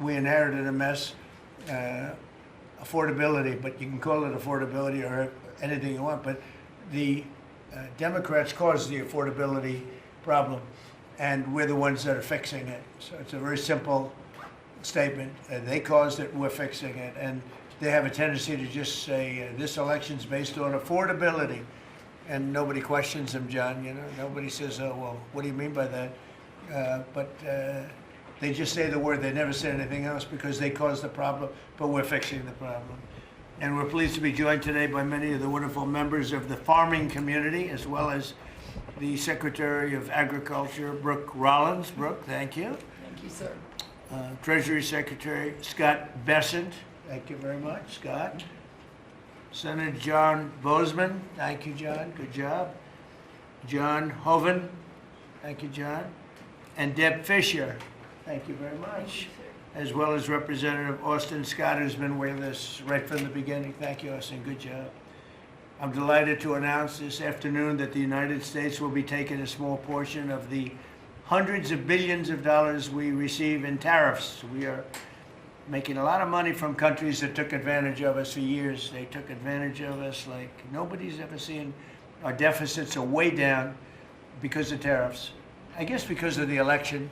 we inherited a mess. Affordability, but you can call it affordability or anything you want, but the Democrats caused the affordability problem, and we're the ones that are fixing it. So it's a very simple statement. They caused it, we're fixing it. And they have a tendency to just say, this election's based on affordability. And nobody questions them, John, you know. Nobody says, oh, well, what do you mean by that? But they just say the word. They never say anything else because they caused the problem, but we're fixing the problem. And we're pleased to be joined today by many of the wonderful members of the farming community, as well as the Secretary of Agriculture, Brooke Rollins. Brooke, thank you. Thank you, sir. Treasury Secretary Scott Bessent. Thank you very much, Scott. Senator John Bozeman. Thank you, John. Good job. John Hoeven. Thank you, John. And Deb Fisher. Thank you very much. As well as Representative Austin Scott, who's been with us right from the beginning. Thank you, Austin. Good job. I'm delighted to announce this afternoon that the United States will be taking a small portion of the hundreds of billions of dollars we receive in tariffs. We are making a lot of money from countries that took advantage of us for years. They took advantage of us like nobody's ever seen. Our deficits are way down because of tariffs. I guess because of the election.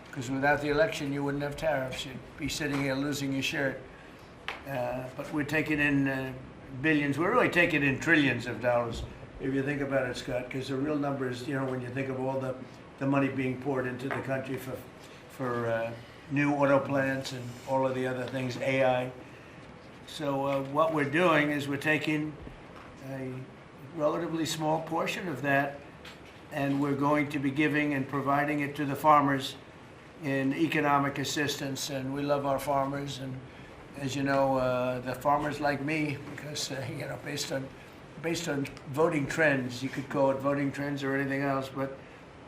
Because without the election, you wouldn't have tariffs. You'd be sitting here losing your shirt. But we're taking in billions. We're really taking in trillions of dollars, if you think about it, Scott, because the real numbers, you know, when you think of all the money being poured into the country for new auto plants and all of the other things, AI. So what we're doing is we're taking a relatively small portion of that, and we're going to be giving and providing it to the farmers in economic assistance. And we love our farmers, and as you know, the farmers like me, because you know, based on voting trends, you could call it voting trends or anything else, but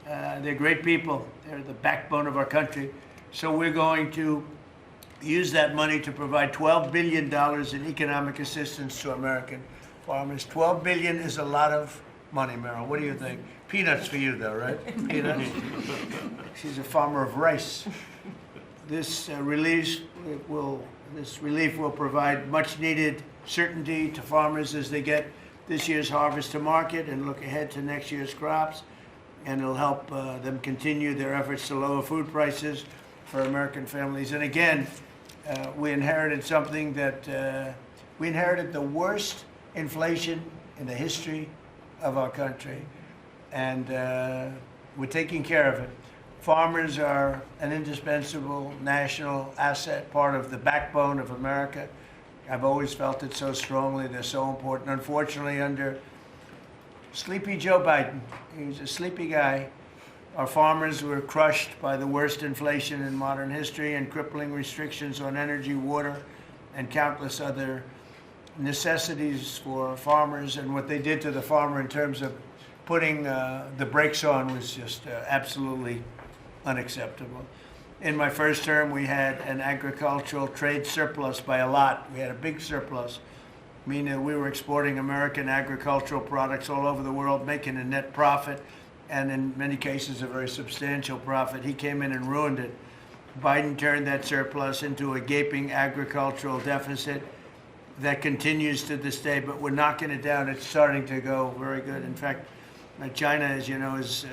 they're great people. They're the backbone of our country. So we're going to use that money to provide $12 billion in economic assistance to American farmers. $12 billion is a lot of money, Meryl. What do you think? Peanuts for you, though, right? Peanuts. She's a farmer of rice. This relief will provide much-needed certainty to farmers as they get this year's harvest to market and look ahead to next year's crops. And it'll help them continue their efforts to lower food prices for American families. And again, we inherited something that we inherited the worst inflation in the history of our country, and we're taking care of it. Farmers are an indispensable national asset, part of the backbone of America. I've always felt it so strongly. They're so important. Unfortunately, under sleepy Joe Biden, he's a sleepy guy, our farmers were crushed by the worst inflation in modern history and crippling restrictions on energy, water, and countless other necessities for farmers. And what they did to the farmer in terms of putting the brakes on was just absolutely unacceptable. In my first term, we had an agricultural trade surplus by a lot. We had a big surplus, meaning we were exporting American agricultural products all over the world, making a net profit, and in many cases a very substantial profit. He came in and ruined it. Biden turned that surplus into a gaping agricultural deficit that continues to this day, but we're knocking it down. It's starting to go very good. In fact, China, as you know, is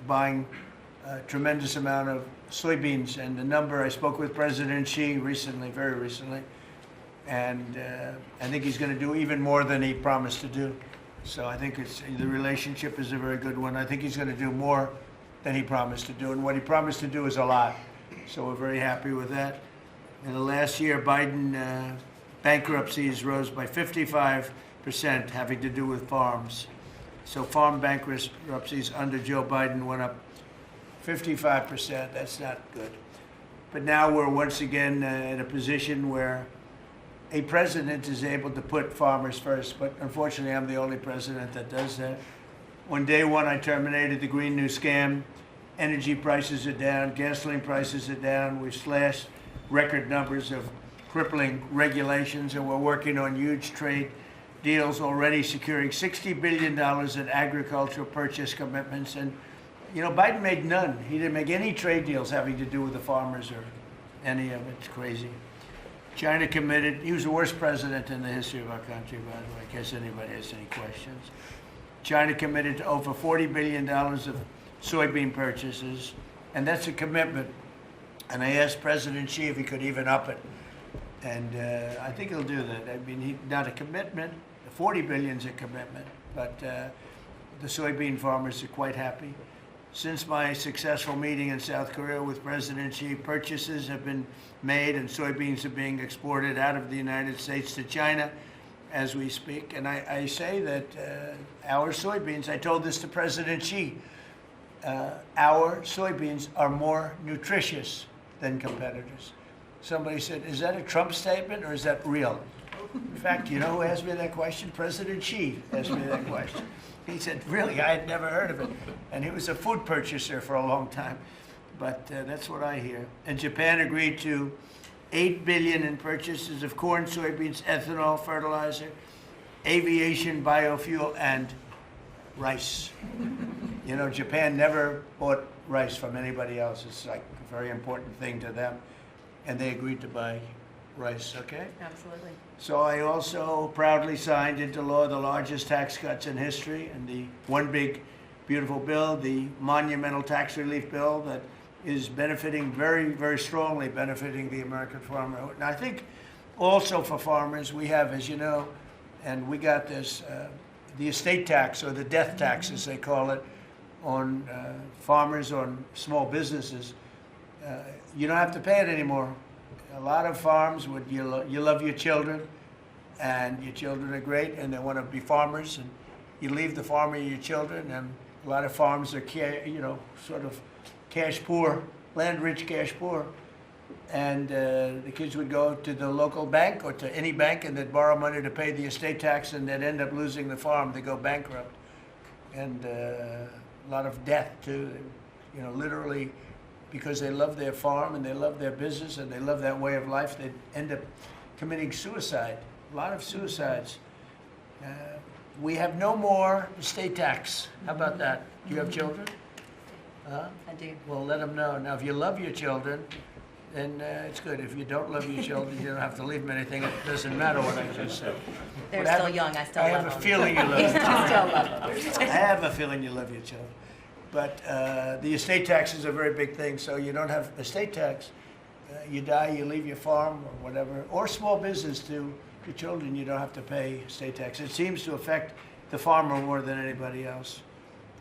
buying a tremendous amount of soybeans, and the number, I spoke with President Xi recently, very recently, and I think he's going to do even more than he promised to do. So I think the relationship is a very good one. I think he's going to do more than he promised to do, and what he promised to do is a lot. So we're very happy with that. In the last year, Biden bankruptcies rose by 55%, having to do with farms. So farm bankruptcies under Joe Biden went up 55%. That's not good. But now we're once again in a position where a president is able to put farmers first, but unfortunately I'm the only president that does that. On day one, I terminated the Green New Scam. Energy prices are down, gasoline prices are down. We've slashed record numbers of crippling regulations, and we're working on huge trade deals, already securing $60 billion in agricultural purchase commitments. And, you know, Biden made none. He didn't make any trade deals having to do with the farmers or any of it. It's crazy. China committed, he was the worst president in the history of our country, by the way, in case anybody has any questions. China committed to over $40 billion of soybean purchases, and that's a commitment. And I asked President Xi if he could even up it. And I think he'll do that. I mean, not a commitment. The 40 billion is a commitment, but the soybean farmers are quite happy. Since my successful meeting in South Korea with President Xi, purchases have been made and soybeans are being exported out of the United States to China as we speak. And I say that our soybeans, I told this to President Xi, our soybeans are more nutritious than competitors. Somebody said, is that a Trump statement or is that real? In fact, you know who asked me that question? President Xi asked me that question. He said, really, I had never heard of it. And he was a food purchaser for a long time. But that's what I hear. And Japan agreed to $8 billion in purchases of corn, soybeans, ethanol, fertilizer, aviation, biofuel, and rice. You know, Japan never bought rice from anybody else. It's like a very important thing to them. And they agreed to buy rice, okay? Absolutely. So I also proudly signed into law the largest tax cuts in history, and the one big, beautiful bill, the monumental tax relief bill that is benefiting very, very strongly, benefiting the American farmer. And I think also for farmers, we have, as you know, and we got this, the estate tax, or the death tax, as they call it, on farmers, on small businesses. You don't have to pay it anymore. A lot of farms, you love your children, and your children are great, and they want to be farmers, and you leave the farm with your children, and a lot of farms are, you know, sort of cash poor, land-rich cash poor, and the kids would go to the local bank or to any bank, and they'd borrow money to pay the estate tax, and they'd end up losing the farm. They go bankrupt, and a lot of death too. You know, literally, because they love their farm and they love their business and they love that way of life, they end up committing suicide. A lot of suicides. We have no more estate tax. How about that? Do you have children? I do. Well, let them know. Now, if you love your children, then it's good. If you don't love your children, you don't have to leave them anything. It doesn't matter what I just said. They're still young. I still love them. I have a feeling you love them. I still love them. I have a feeling you love your children. But the estate tax is a very big thing, so you don't have estate tax. You die, you leave your farm or whatever, or small business to your children, you don't have to pay estate tax. It seems to affect the farmer more than anybody else,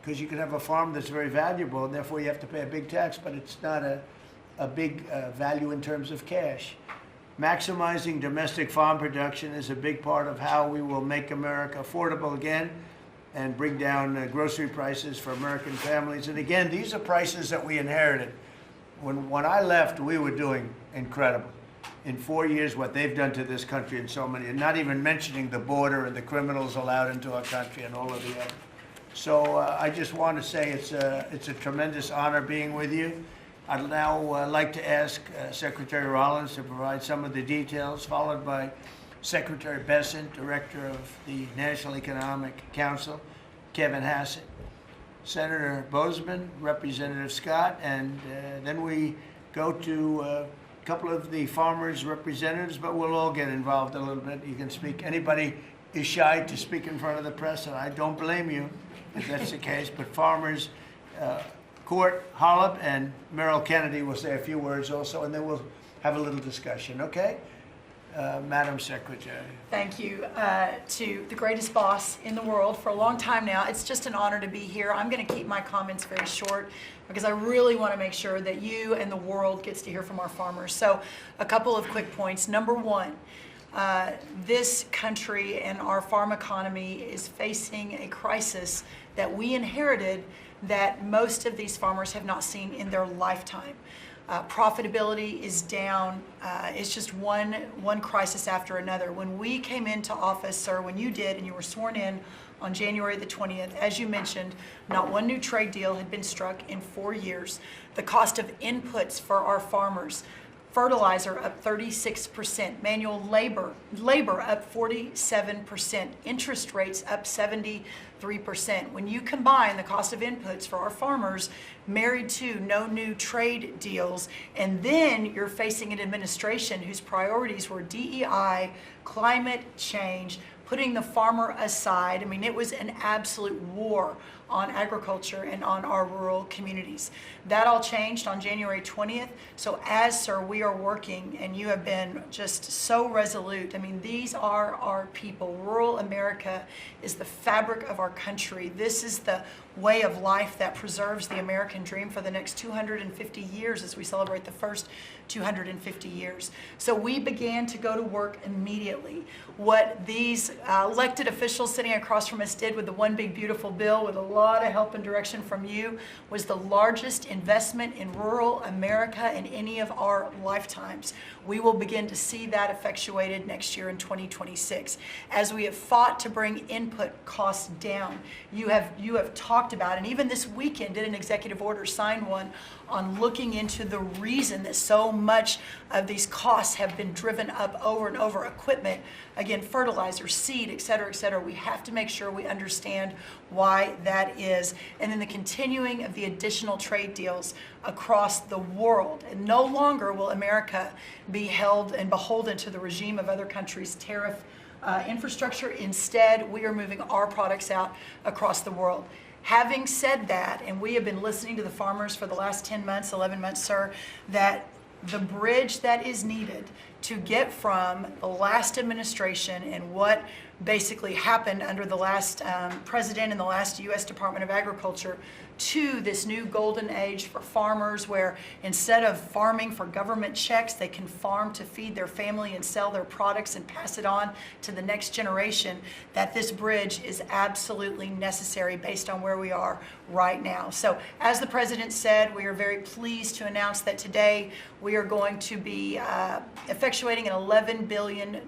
because you can have a farm that's very valuable, and therefore you have to pay a big tax, but it's not a big value in terms of cash. Maximizing domestic farm production is a big part of how we will make America affordable again and bring down grocery prices for American families. And again, these are prices that we inherited. When I left, we were doing incredible. In 4 years, what they've done to this country and so many, and not even mentioning the border and the criminals allowed into our country and all of the other. So I just want to say it's a tremendous honor being with you. I'd now like to ask Secretary Rollins to provide some of the details, followed by Secretary Bessent, Director of the National Economic Council, Kevin Hassett, Senator Bozeman, Representative Scott, and then we go to a couple of the farmers' representatives, but we'll all get involved a little bit. You can speak. Anybody is shy to speak in front of the press, and I don't blame you if that's the case, but farmers, Court Holub and Merrill Kennedy will say a few words also, and then we'll have a little discussion, okay? Madam Secretary. Thank you to the greatest boss in the world for a long time now. It's just an honor to be here. I'm going to keep my comments very short because I really want to make sure that you and the world gets to hear from our farmers. So a couple of quick points. Number one, this country and our farm economy is facing a crisis that we inherited that most of these farmers have not seen in their lifetime. Profitability is down. It's just one crisis after another. When we came into office, sir, when you did, and you were sworn in on January the 20th, as you mentioned, not one new trade deal had been struck in 4 years. The cost of inputs for our farmers, fertilizer up 36%, manual labor up 47%, interest rates up 73%, 3%. When you combine the cost of inputs for our farmers married to no new trade deals, and then you're facing an administration whose priorities were DEI, climate change, putting the farmer aside. I mean, it was an absolute war on agriculture and on our rural communities. That all changed on January 20th. So as, sir, we are working, and you have been just so resolute. I mean, these are our people. Rural America is the fabric of our country. This is the way of life that preserves the American dream for the next 250 years as we celebrate the first 250 years. So we began to go to work immediately. What these elected officials sitting across from us did with the One Big Beautiful Bill, with a lot of help and direction from you, was the largest investment in rural America in any of our lifetimes. We will begin to see that effectuated next year in 2026. As we have fought to bring input costs down, you have talked about, and even this weekend did an executive order, signed one, on looking into the reason that so much of these costs have been driven up over and over. Equipment, again, fertilizer, seed, et cetera, et cetera. We have to make sure we understand why that is. And then the continuing of the additional trade deals across the world. And no longer will America be held and beholden to the regime of other countries' tariff infrastructure. Instead, we are moving our products out across the world. Having said that, and we have been listening to the farmers for the last 10 months, 11 months, sir, that the bridge that is needed to get from the last administration and what basically happened under the last president and the last U.S. Department of Agriculture to this new golden age for farmers, where instead of farming for government checks, they can farm to feed their family and sell their products and pass it on to the next generation, that this bridge is absolutely necessary based on where we are right now. So as the president said, we are very pleased to announce that today we are going to be effectuating an $11 billion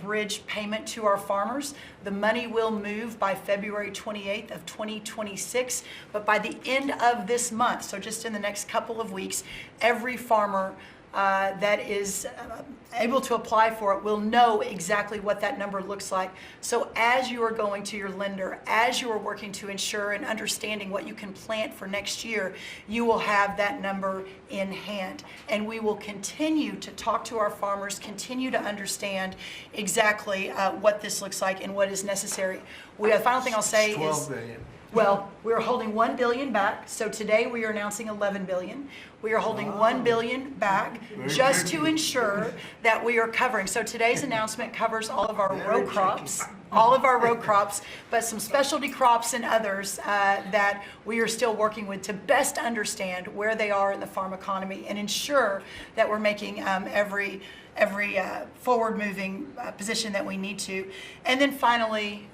bridge payment to our farmers. The money will move by February 28th of 2026, but by the end of this month, so just in the next couple of weeks, every farmer that is able to apply for it will know exactly what that number looks like. So as you are going to your lender, as you are working to ensure and understanding what you can plant for next year, you will have that number in hand. And we will continue to talk to our farmers, continue to understand exactly what this looks like and what is necessary. The final thing I'll say is 12 billion. Well, we're holding $1 billion back. So today we are announcing $11 billion. We are holding $1 billion back just to ensure that we are covering. So today's announcement covers all of our row crops, but some specialty crops and others that we are still working with to best understand where they are in the farm economy and ensure that we're making every forward-moving position that we need to. And then finally,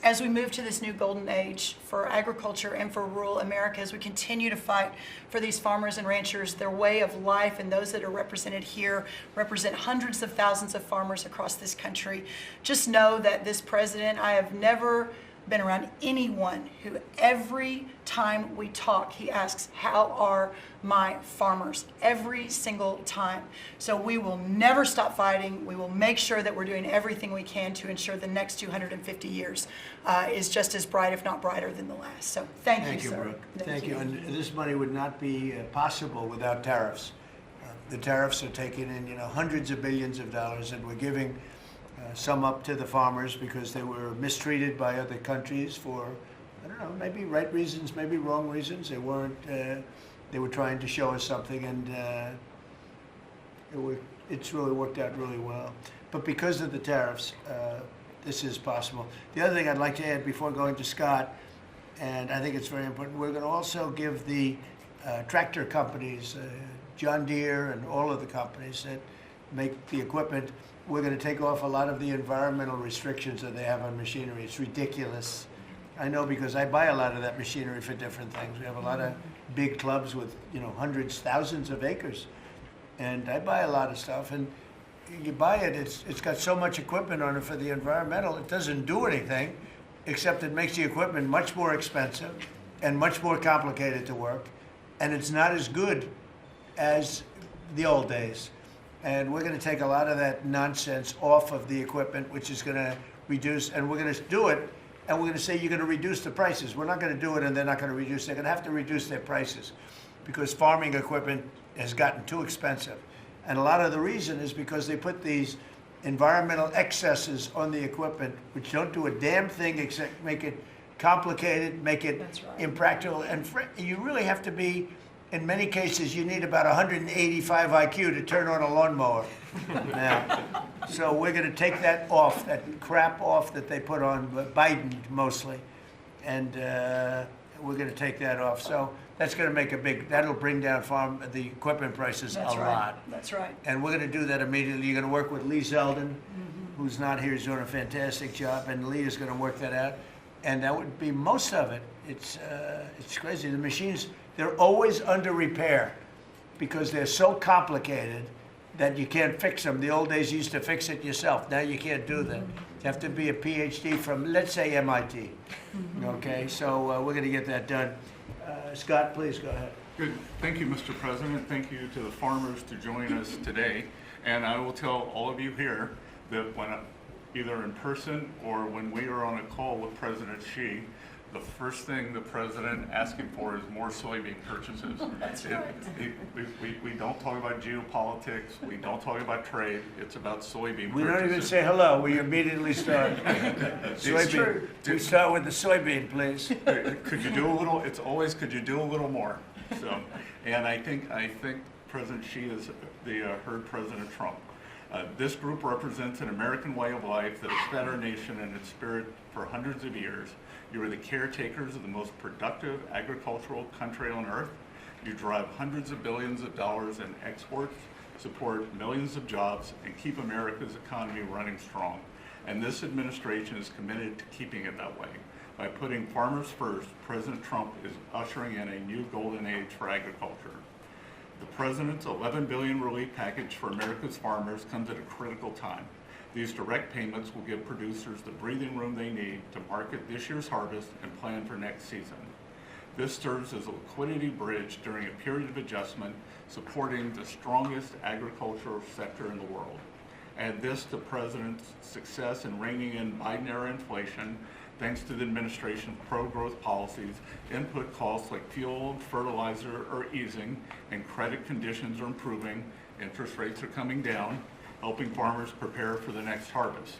as we move to this new golden age for agriculture and for rural America, as we continue to fight for these farmers and ranchers, their way of life, and those that are represented here represent hundreds of thousands of farmers across this country. Just know that this president, I have never been around anyone who every time we talk, he asks, how are my farmers? Every single time. So we will never stop fighting. We will make sure that we're doing everything we can to ensure the next 250 years is just as bright, if not brighter, than the last. So thank you, sir. Brooke. Thank you. And this money would not be possible without tariffs. The tariffs are taking in, hundreds of billions of dollars, and we're giving some up to the farmers because they were mistreated by other countries for, I don't know, maybe right reasons, maybe wrong reasons. They weren't. They were trying to show us something, and it's really worked out really well. But because of the tariffs, this is possible. The other thing I'd like to add before going to Scott, and I think it's very important, we're going to also give the tractor companies, John Deere and all of the companies that make the equipment, we're going to take off a lot of the environmental restrictions that they have on machinery. It's ridiculous. I know because I buy a lot of that machinery for different things. We have a lot of big clubs with, hundreds, thousands of acres. And I buy a lot of stuff, and you buy it, it's got so much equipment on it for the environmental, it doesn't do anything, except it makes the equipment much more expensive and much more complicated to work, and it's not as good as the old days. And we're going to take a lot of that nonsense off of the equipment, which is going to reduce, and we're going to do it, and we're going to say you're going to reduce the prices. We're not going to do it and they're not going to reduce. They're going to have to reduce their prices because farming equipment has gotten too expensive. And a lot of the reason is because they put these environmental excesses on the equipment, which don't do a damn thing except make it complicated, make it That's right. impractical. And you really have to be, in many cases, you need about 185 IQ to turn on a lawnmower. Now, so we're going to take that off, that crap off that they put on Biden mostly, and we're going to take that off. So that's going to make that'll bring down the equipment prices That's a right. lot. That's right. And we're going to do that immediately. You're going to work with Lee Zeldin, who's not here. He's doing a fantastic job, and Lee is going to work that out. And that would be most of it. It's crazy. The machines, they're always under repair because they're so complicated that you can't fix them. The old days you used to fix it yourself. Now you can't do that. You have to be a PhD from, let's say, MIT. Okay, so we're going to get that done. Scott, please go ahead. Good. Thank you, Mr. President. Thank you to the farmers to join us today. And I will tell all of you here that when either in person or when we are on a call with President Xi, the first thing the president asking for is more soybean purchases. That's right. We don't talk about geopolitics. We don't talk about trade. It's about soybean We purchases. don't even say hello. We immediately start. Soybean. true. We start with the soybean, please. Could you do a little? It's always could you do a little more? So, and I think President Xi has heard President Trump. This group represents an American way of life that has fed our nation and its spirit for hundreds of years. You are the caretakers of the most productive agricultural country on earth. You drive hundreds of billions of dollars in exports, support millions of jobs, and keep America's economy running strong. And this administration is committed to keeping it that way. By putting farmers first, President Trump is ushering in a new golden age for agriculture. The President's $11 billion relief package for America's farmers comes at a critical time. These direct payments will give producers the breathing room they need to market this year's harvest and plan for next season. This serves as a liquidity bridge during a period of adjustment, supporting the strongest agricultural sector in the world. Add this to the President's success in reining in Biden-era inflation, thanks to the administration's pro-growth policies, input costs like fuel and fertilizer are easing, and credit conditions are improving, interest rates are coming down, helping farmers prepare for the next harvest.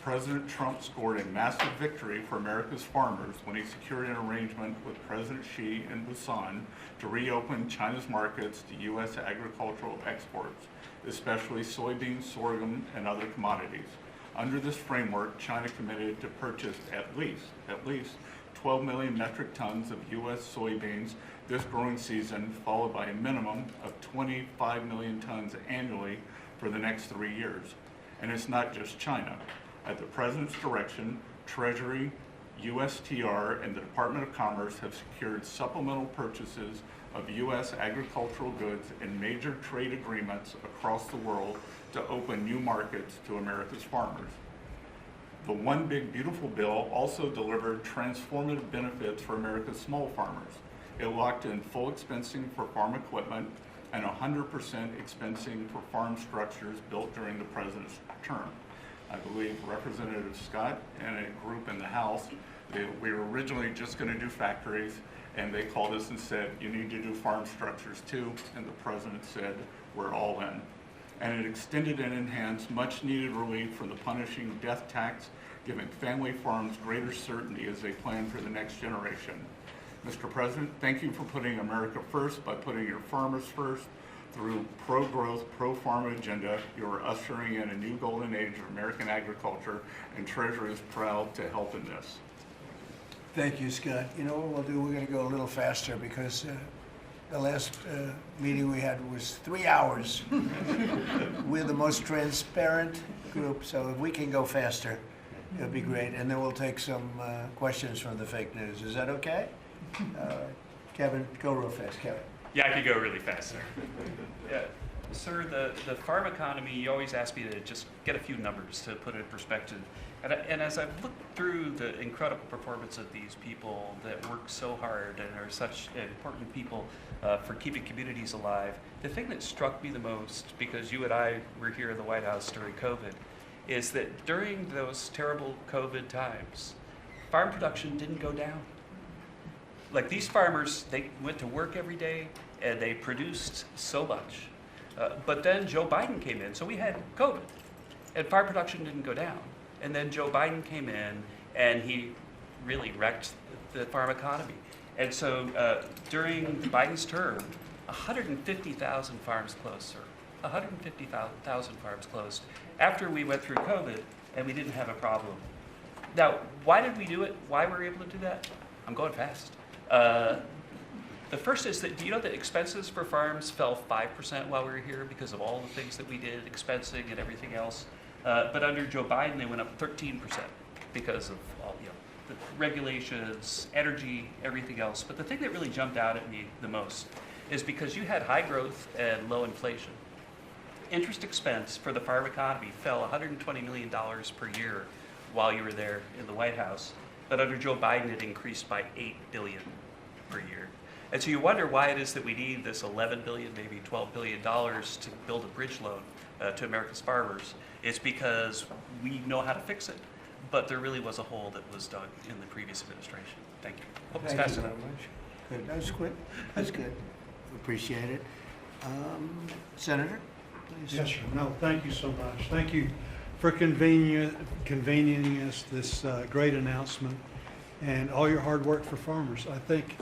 President Trump scored a massive victory for America's farmers when he secured an arrangement with President Xi in Busan to reopen China's markets to U.S. agricultural exports, especially soybeans, sorghum, and other commodities. Under this framework, China committed to purchase at least 12 million metric tons of U.S. soybeans this growing season, followed by a minimum of 25 million tons annually for the next 3 years. And it's not just China. At the President's direction, Treasury, USTR, and the Department of Commerce have secured supplemental purchases of U.S. agricultural goods in major trade agreements across the world to open new markets to America's farmers. The One Big Beautiful Bill also delivered transformative benefits for America's small farmers. It locked in full expensing for farm equipment and 100% expensing for farm structures built during the President's term. I believe Representative Scott and a group in the House, we were originally just going to do factories, and they called us and said, you need to do farm structures too, and the President said, we're all in. And it extended and enhanced much needed relief from the punishing death tax, giving family farms greater certainty as they plan for the next generation. Mr. President, thank you for putting America first by putting your farmers first. Through pro-growth, pro-farm agenda, you are ushering in a new golden age of American agriculture, and Treasury is proud to help in this. Thank you, Scott. You know what we'll do? We're going to go a little faster because the last meeting we had was 3 hours. We're the most transparent group, so if we can go faster, it'll be great. And then we'll take some questions from the fake news. Is that okay? Kevin, go real fast, Kevin. Yeah, I could go really fast, sir. Yeah. Sir, the farm economy, you always ask me to just get a few numbers to put it in perspective. And as I've looked through the incredible performance of these people that work so hard and are such important people for keeping communities alive, the thing that struck me the most, because you and I were here in the White House during COVID, is that during those terrible COVID times, farm production didn't go down. Like these farmers, they went to work every day and they produced so much. But then Joe Biden came in, so we had COVID, and farm production didn't go down. And then Joe Biden came in and he really wrecked the farm economy. And so during Biden's term, 150,000 farms closed, sir. 150,000 farms closed after we went through COVID and we didn't have a problem. Now, why did we do it? Why were we able to do that? I'm going fast. The first is that, do you know that expenses for farms fell 5% while we were here because of all the things that we did, expensing and everything else? But under Joe Biden, they went up 13% because of all, the regulations, energy, everything else. But the thing that really jumped out at me the most is because you had high growth and low inflation. Interest expense for the farm economy fell $120 million per year while you were there in the White House. But under Joe Biden, it increased by $8 billion per year. And so you wonder why it is that we need this $11 billion, maybe $12 billion to build a bridge loan to America's farmers. It's because we know how to fix it, but there really was a hole that was dug in the previous administration. Thank you. Hope it's Thank fast you very enough. much. Good, that was quick, that's good. Appreciate it. Senator, please. Yes, sir. No, thank you so much. Thank you for convening us this great announcement and all your hard work for farmers. I think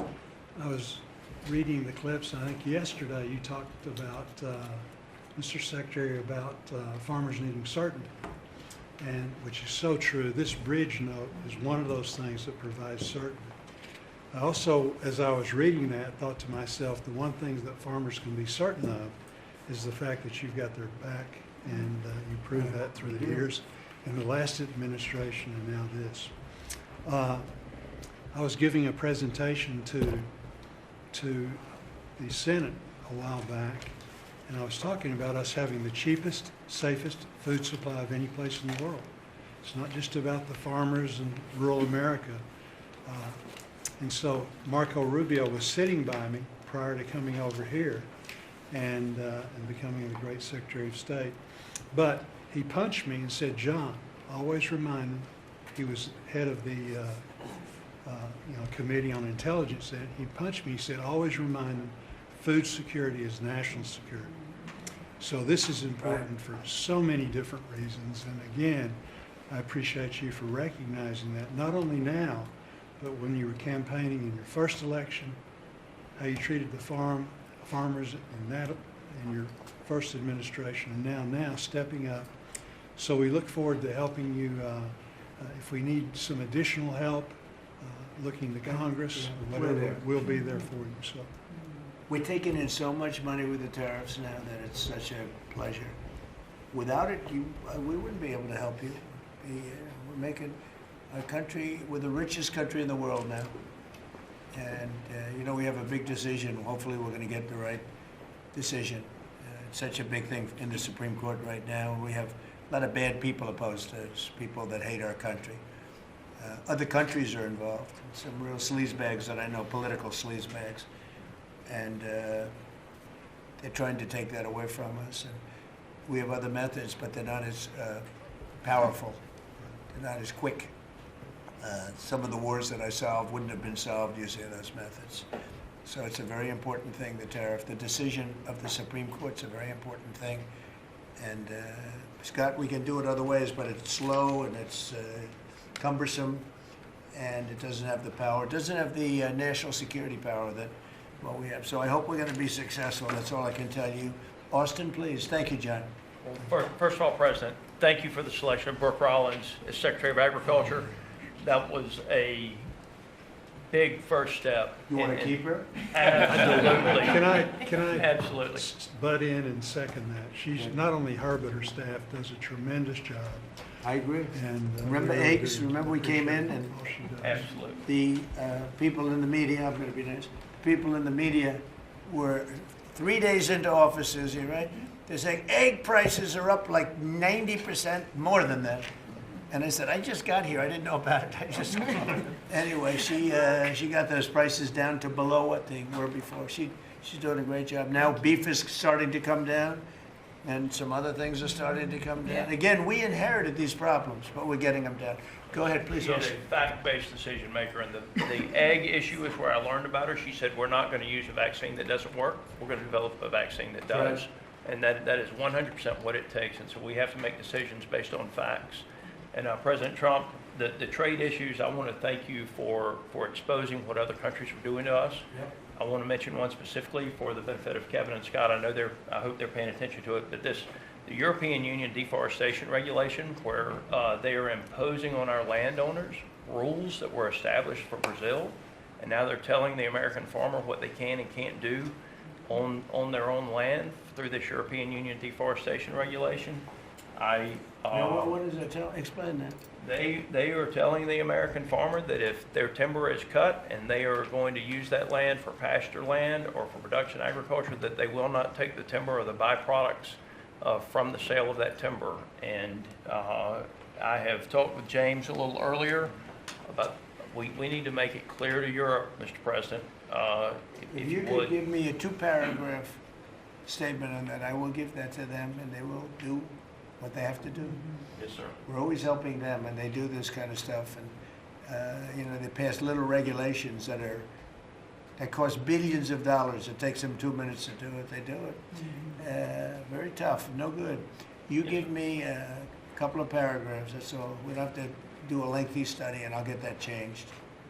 I was reading the clips, and I think yesterday you talked about, Mr. Secretary, about farmers needing certainty, and which is so true. This bridge note is one of those things that provides certainty. I also, as I was reading that, thought to myself, the one thing that farmers can be certain of is the fact that you've got their back, and you proved that through the years in the last administration and now this. I was giving a presentation to the Senate a while back, and I was talking about us having the cheapest, safest food supply of any place in the world. It's not just about the farmers in rural America. And so Marco Rubio was sitting by me prior to coming over here and becoming the great Secretary of State. But he punched me and said, "John, always remind him," he was head of the Committee on Intelligence. He punched me, he said, "Always remind him, food security is national security." So this is important for so many different reasons. And again, I appreciate you for recognizing that, not only now, but when you were campaigning in your first election, how you treated the farmers in your first administration, and now stepping up. So we look forward to helping you. If we need some additional help, looking to Congress, or whatever, we'll be there for you. So We're taking in so much money with the tariffs now that it's such a pleasure. Without it, we wouldn't be able to help you. We're making our country, we're the richest country in the world now. And, we have a big decision. Hopefully we're going to get the right decision. It's such a big thing in the Supreme Court right now. We have a lot of bad people opposed to us, people that hate our country. Other countries are involved, some real sleazebags that I know, political sleazebags. And they're trying to take that away from us. And we have other methods, but they're not as powerful. They're not as quick. Some of the wars that I solved wouldn't have been solved using those methods. So it's a very important thing, the tariff. The decision of the Supreme Court's a very important thing. And Scott, we can do it other ways, but it's slow and it's cumbersome, and it doesn't have the power. It doesn't have the national security power that we have. So I hope we're going to be successful. That's all I can tell you. Austin, please. Thank you, John. First of all, President, thank you for the selection of Brooke Rollins as Secretary of Agriculture. That was a big first step. You want to keep her? Absolutely. Can I Absolutely. butt in and second that? She's not only her, but her staff does a tremendous job. I agree. And Remember we really eggs? do Remember we came in appreciate and all she does. Absolutely. the people in the media, I'm going to be nice, people in the media were 3 days into offices here, right? They're saying egg prices are up like 90% more than that. And I said, I just got here. I didn't know about it. Anyway, she got those prices down to below what they were before. She's doing a great job. Now beef is starting to come down. And some other things are starting to come down. Again, we inherited these problems, but we're getting them down. Go ahead, please. She's a Austin. fact-based decision maker, and the egg issue is where I learned about her. She said, we're not going to use a vaccine that doesn't work. We're going to develop a vaccine that does. Right. And that is 100% what it takes. And so we have to make decisions based on facts. And President Trump, the trade issues, I want to thank you for exposing what other countries are doing to us. Yep. I want to mention one specifically for the benefit of Kevin and Scott. I hope they're paying attention to it, but the European Union deforestation regulation, where they are imposing on our landowners rules that were established for Brazil, and now they're telling the American farmer what they can and can't do on their own land through this European Union deforestation regulation. Now, what does that tell? Explain that. They are telling the American farmer that if their timber is cut and they are going to use that land for pasture land or for production agriculture, that they will not take the timber or the byproducts from the sale of that timber. And I have talked with James a little earlier about we need to make it clear to Europe, Mr. President, If you could give me a 2-paragraph statement on that, I will give that to them, and they will do what they have to do. Yes, sir. We're always helping them, and they do this kind of stuff, and they pass little regulations that cost billions of dollars. It takes them 2 minutes to do it. They do it. Very tough, no good. You give me a couple of paragraphs. That's all. We don't have to do a lengthy study, and I'll get that changed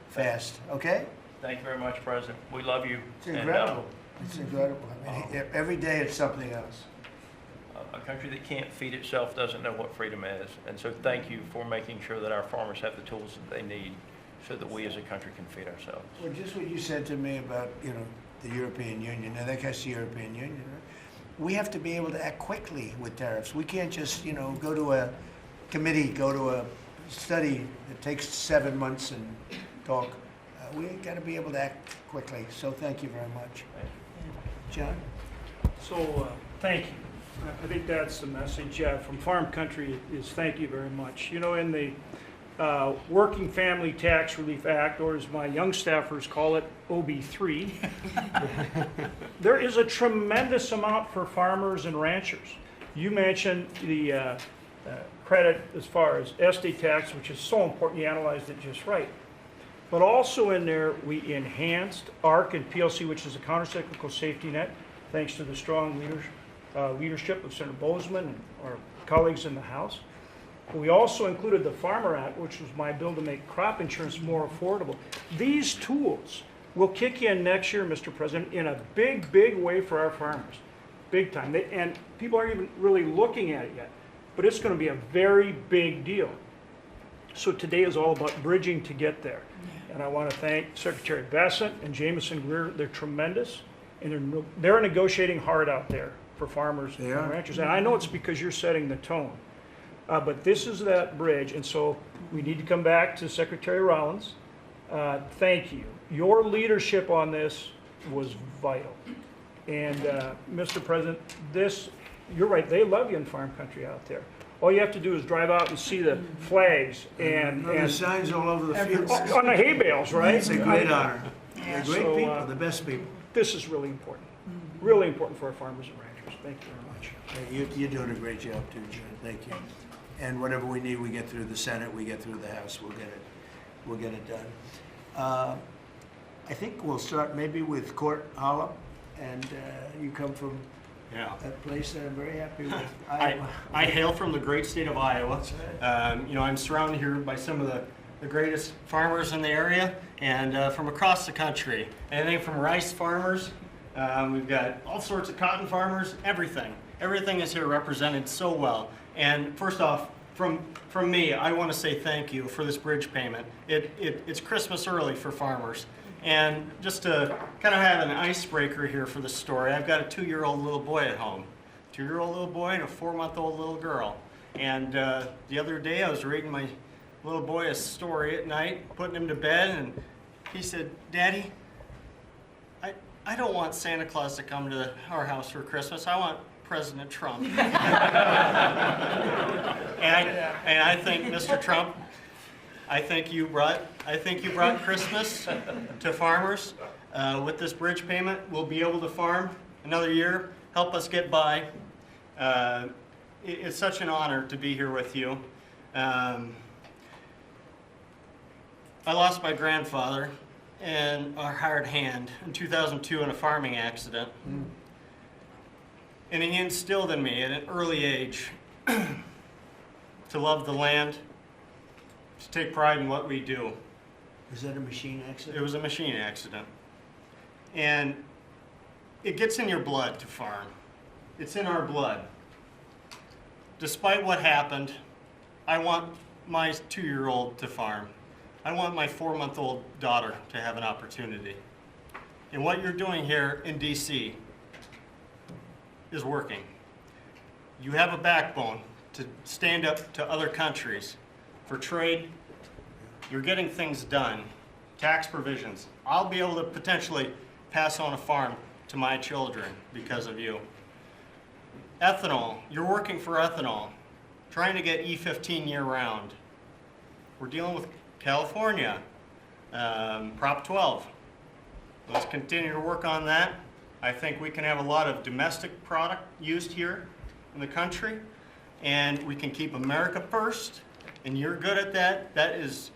fast. Okay? Thank you very much, President. We love you. It's incredible. It's incredible. I mean, every day it's something else. A country that can't feed itself doesn't know what freedom is. And so thank you for making sure that our farmers have the tools that they need so that we as a country can feed ourselves. Well, just what you said to me about, the European Union. Now, that guy's the European Union, right? We have to be able to act quickly with tariffs. We can't just, go to a committee, go to a study that takes 7 months and talk. We got to be able to act quickly. So thank you very much. John? So, thank you. I think that's the message from farm country is thank you very much. In the Working Family Tax Relief Act, or as my young staffers call it, OB3, there is a tremendous amount for farmers and ranchers. You mentioned the credit as far as estate tax, which is so important. You analyzed it just right. But also in there, we enhanced ARC and PLC, which is a countercyclical safety net, thanks to the strong leadership of Senator Bozeman and our colleagues in the House. We also included the Farmer Act, which was my bill to make crop insurance more affordable. These tools will kick in next year, Mr. President, in a big, big way for our farmers, big time. And people aren't even really looking at it yet, but it's going to be a very big deal. So today is all about bridging to get there. And I want to thank Secretary Bassett and Jameson Greer. They're tremendous, and they're negotiating hard out there for farmers and ranchers. And I know it's because you're setting the tone. But this is that bridge, and so we need to come back to Secretary Rollins. Thank you. Your leadership on this was vital. And Mr. President, you're right, they love you in farm country out there. All you have to do is drive out and see the flags and the signs all over the fields. On the hay bales, right? It's a great honor. They're great So, people, the best people. This is really important. Really important for our farmers and ranchers. Thank you very much. You're doing a great job too, John. Thank you. And whatever we need, we get through the Senate, we get through the House, we'll get it done. I think we'll start maybe with Court Hollow, and you come from a place that I'm very happy with. I hail from the great state of Iowa. I'm surrounded here by some of the greatest farmers in the area, and from across the country. Anything from rice farmers, we've got all sorts of cotton farmers, everything. Everything is here represented so well. And first off, from me, I want to say thank you for this bridge payment. It's Christmas early for farmers. And just to kind of have an icebreaker here for the story, I've got a 2-year-old little boy at home. 2-year-old little boy and a 4-month-old little girl. And the other day I was reading my little boy a story at night, putting him to bed, and he said, "Daddy, I don't want Santa Claus to come to our house for Christmas. I want President Trump." and I think, Mr. Trump, I think you brought Christmas to farmers. With this bridge payment, we'll be able to farm another year, help us get by. It's such an honor to be here with you. I lost my grandfather and a hired hand in 2002 in a farming accident. And he instilled in me at an early age to love the land, to take pride in what we do. Was that a machine accident? It was a machine accident. And it gets in your blood to farm. It's in our blood. Despite what happened, I want my 2-year-old to farm. I want my 4-month-old daughter to have an opportunity. And what you're doing here in DC is working. You have a backbone to stand up to other countries for trade. You're getting things done. Tax provisions. I'll be able to potentially pass on a farm to my children because of you. Ethanol. You're working for ethanol, trying to get E15 year-round. We're dealing with California, Prop 12. Let's continue to work on that. I think we can have a lot of domestic product used here in the country, and we can keep America first, and you're good at that. That is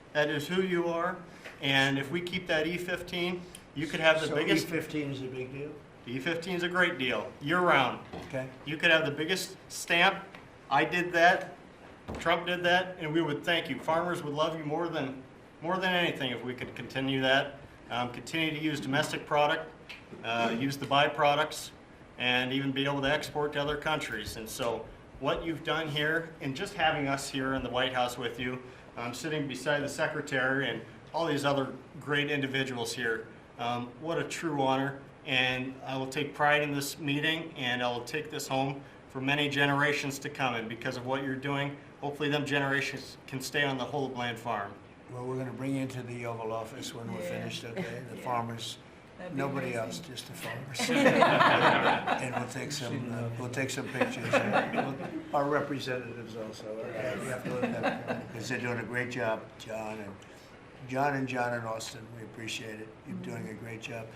who you are. And if we keep that E15, you could have the biggest... E15 is a big deal? The E15 is a great deal, year-round. Okay. You could have the biggest stamp. I did that, Trump did that, and we would thank you. Farmers would love you more than anything if we could continue that. Continue to use domestic product, use the byproducts, and even be able to export to other countries. And so what you've done here, and just having us here in the White House with you, sitting beside the Secretary and all these other great individuals here, what a true honor. And I will take pride in this meeting, and I will take this home for many generations to come. And because of what you're doing, hopefully them generations can stay on the whole Bland farm. Well, we're going to bring you into the Oval Office when we're finished, okay? The farmers, That'd be nobody amazing. else, just the farmers. And we'll take some pictures. Our representatives also. We have to let them, because they're doing a great job, John and Austin. We appreciate it. You're doing a great job.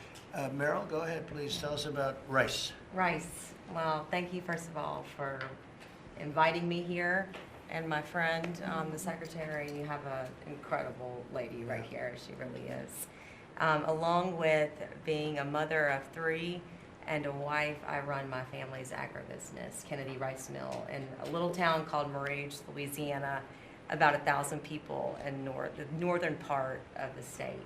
Meryl, go ahead, please. Tell us about rice. Rice. Well, thank you, first of all, for inviting me here. And my friend, the secretary, you have an incredible lady right here. She really is. Along with being a mother of 3 and a wife, I run my family's agribusiness, Kennedy Rice Mill, in a little town called Merage, Louisiana, about 1,000 people in the northern part of the state.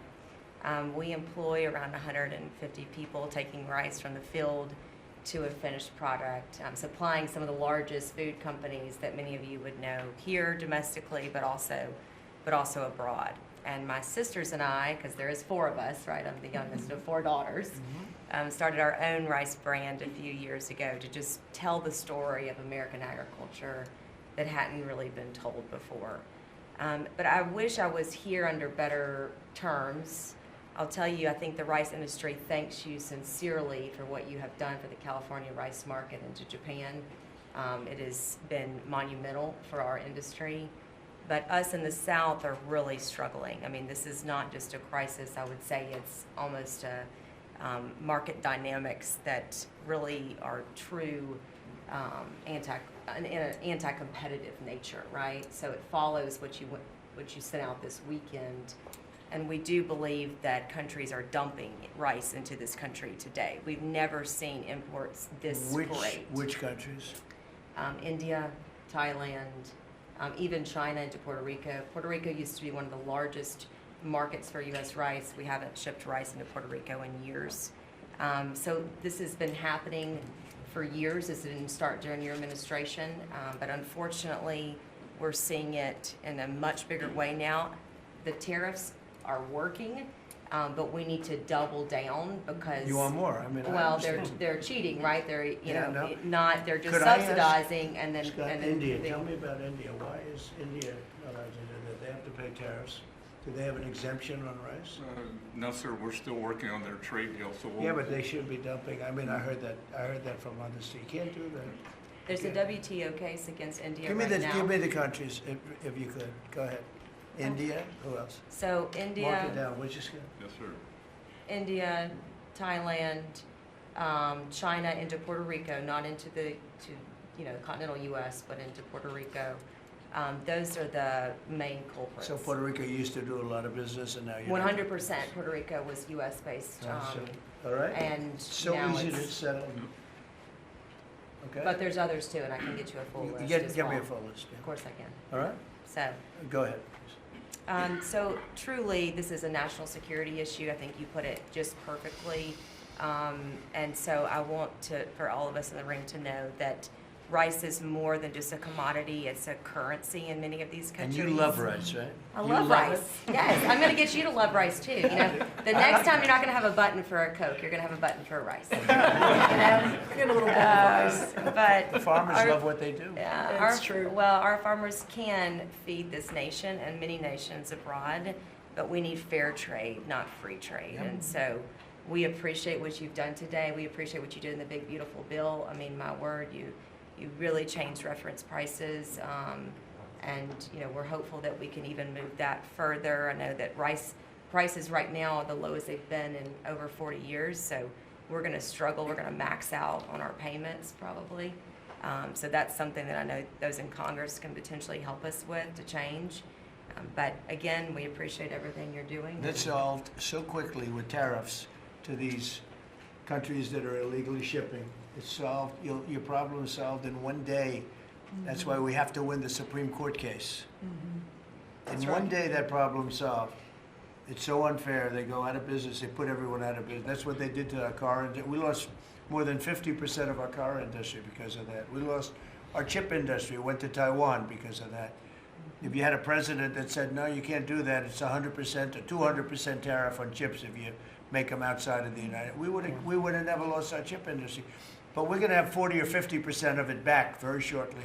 We employ around 150 people taking rice from the field to a finished product, supplying some of the largest food companies that many of you would know here domestically, but also abroad. And my sisters and I, because there is 4 of us, right? I'm the youngest of 4 daughters, started our own rice brand a few years ago to just tell the story of American agriculture that hadn't really been told before. But I wish I was here under better terms. I'll tell you, I think the rice industry thanks you sincerely for what you have done for the California rice market into Japan. It has been monumental for our industry. But us in the South are really struggling. I mean, this is not just a crisis. I would say it's almost a market dynamics that really are true in an anti-competitive nature, right? So it follows what you sent out this weekend. And we do believe that countries are dumping rice into this country today. We've never seen imports this great. Which countries? India, Thailand, even China into Puerto Rico. Puerto Rico used to be one of the largest markets for U.S. rice. We haven't shipped rice into Puerto Rico in years. So this has been happening for years. This didn't start during your administration, but unfortunately, we're seeing it in a much bigger way now. The tariffs are working, but we need to double down because You want more? I mean, I well, understand. they're cheating, right? They're no. not. They're just Could I ask- subsidizing and then Scott, and then India, they- tell me about India. Why is India not allowed to do that? They have to pay tariffs. Do they have an exemption on rice? No, sir, we're still working on their trade deal, so we'll... Yeah, but they should be dumping. I mean, I heard that from London. So you can't do that. There's a WTO case against India Give me right the now. give me the countries if you could. Go ahead. India. Who else? So Mark it India, down. Which is good. Yes, sir. Thailand, China into Puerto Rico, not into the the continental U.S., but into Puerto Rico. Those are the main culprits. So Puerto Rico used to do a lot of business, and now you're 100% Puerto Rico was U.S. based, all right. and So now easy to it's, settle. Okay. but there's others too, and I can get you a full list Get as me well. a full list. Of course I can. All right. So, Go ahead. so truly, this is a national security issue. I think you put it just perfectly. And so I want for all of us in the room to know that rice is more than just a commodity. It's a currency in many of these And countries. you love rice, right? I You love it? rice. Yes, I'm going to get you to love rice too. The next time you're not going to have a button for a Coke, you're going to have a button for a rice. Get a little bit of rice. But The farmers our- love what they do. Yeah, It's true. Well, our farmers can feed this nation and many nations abroad, but we need fair trade, not free trade. Yep. And so we appreciate what you've done today. We appreciate what you did in the big, beautiful bill. I mean, my word, you really changed reference prices. And, we're hopeful that we can even move that further. I know that rice prices right now are the lowest they've been in over 40 years. So we're going to struggle. We're going to max out on our payments probably. So that's something that I know those in Congress can potentially help us with to change. But again, we appreciate everything you're doing. That's solved so quickly with tariffs to these countries that are illegally shipping. It's solved, your problem is solved in one day. That's why we have to win the Supreme Court case. In one day, that problem's solved. It's so unfair. They go out of business. They put everyone out of business. That's what they did to our car industry. We lost more than 50% of our car industry because of that. We lost our chip industry. It went to Taiwan because of that. If you had a president that said, no, you can't do that, it's 100% or 200% tariff on chips if you make them outside of the United, we would have never lost our chip industry. But we're going to have 40 or 50% of it back very shortly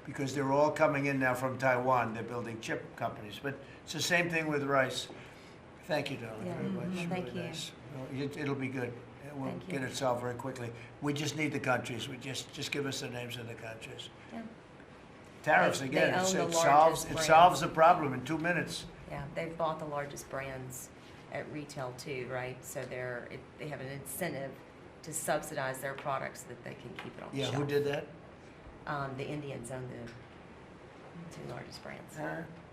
because they're all coming in now from Taiwan. They're building chip companies. But it's the same thing with rice. Thank you, darling, Yeah. very much. Thank Really you. nice. It'll be good. We'll Thank you. get it solved very quickly. We just need the countries. We just give us the names of the countries. Yeah. Tariffs, They again, own the it largest solves the problem in 2 minutes. Yeah, they've bought the largest brands at retail too, right? So they have an incentive to subsidize their products so that they can keep it on Yeah, shelf. who did that? The Indians own the two largest brands.